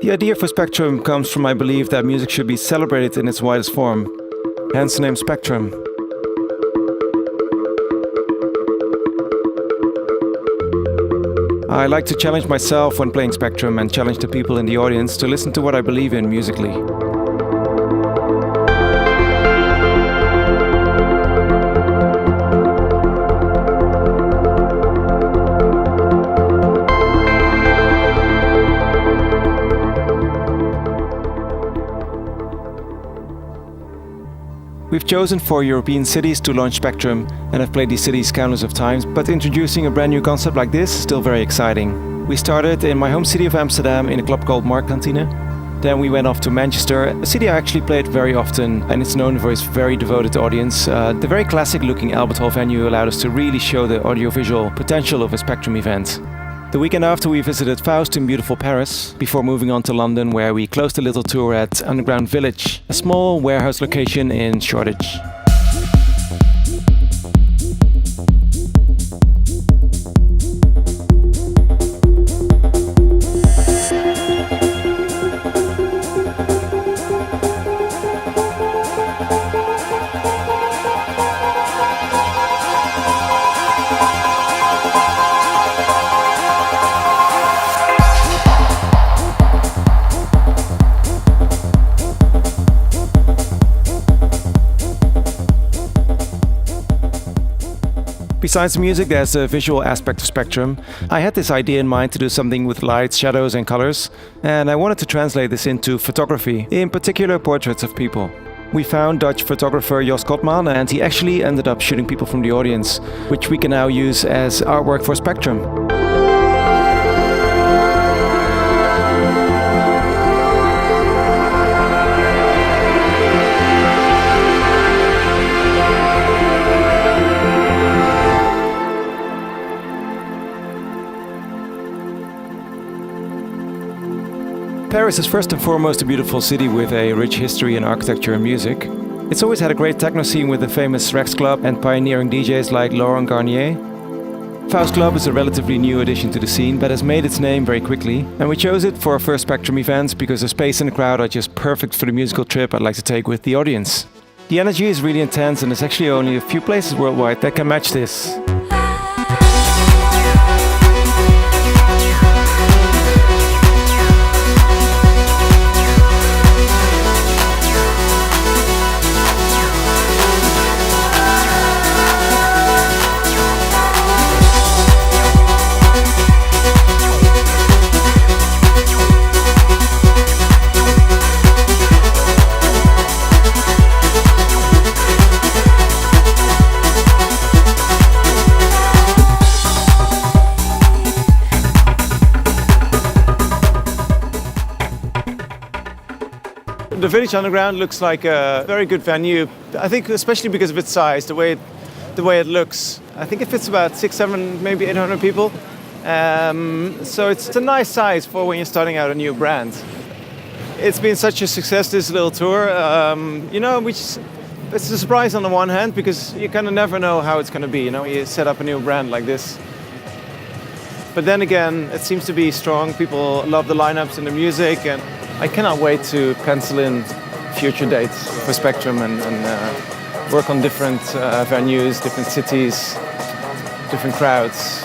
The idea for Spectrum comes from my belief that music should be celebrated in its widest form, hence the name Spectrum. I like to challenge myself when playing Spectrum and challenge the people in the audience to listen to what I believe in musically. We've chosen 4 European cities to launch Spectrum and have played these cities countless of times, but introducing a brand new concept like this is still very exciting. We started in my home city of Amsterdam in a club called Marktkantine. Then we went off to Manchester, a city I actually played very often, and it's known for its very devoted audience. The very classic looking Albert Hall venue allowed us to really show the audiovisual potential of a Spectrum event. The weekend after, we visited Faust in beautiful Paris, before moving on to London, where we closed a little tour at Underground Village, a small warehouse location in Shoreditch. Besides music, there's a visual aspect of Spectrum. I had this idea in mind to do something with lights, shadows and colors, and I wanted to translate this into photography, in particular portraits of people. We found Dutch photographer Jos Kotman, and he actually ended up shooting people from the audience, which we can now use as artwork for Spectrum. Paris is first and foremost a beautiful city with a rich history in architecture and music. It's always had a great techno scene with the famous Rex Club and pioneering DJs like Laurent Garnier. Faust Club is a relatively new addition to the scene, but has made its name very quickly, and we chose it for our first Spectrum event because the space and the crowd are just perfect for the musical trip I'd like to take with the audience. The energy is really intense, and there's actually only a few places worldwide that can match this. The Village Underground looks like a very good venue. I think especially because of its size, the way it looks. I think it fits about 600, 700, maybe 800 people. So it's a nice size for when you're starting out a new brand. It's been such a success, this little tour. It's a surprise on the one hand because you kind of never know how it's going to be. You set up a new brand like this. But then again, it seems to be strong. People love the lineups and the music, and I cannot wait to pencil in future dates for Spectrum and work on different venues, different cities, different crowds.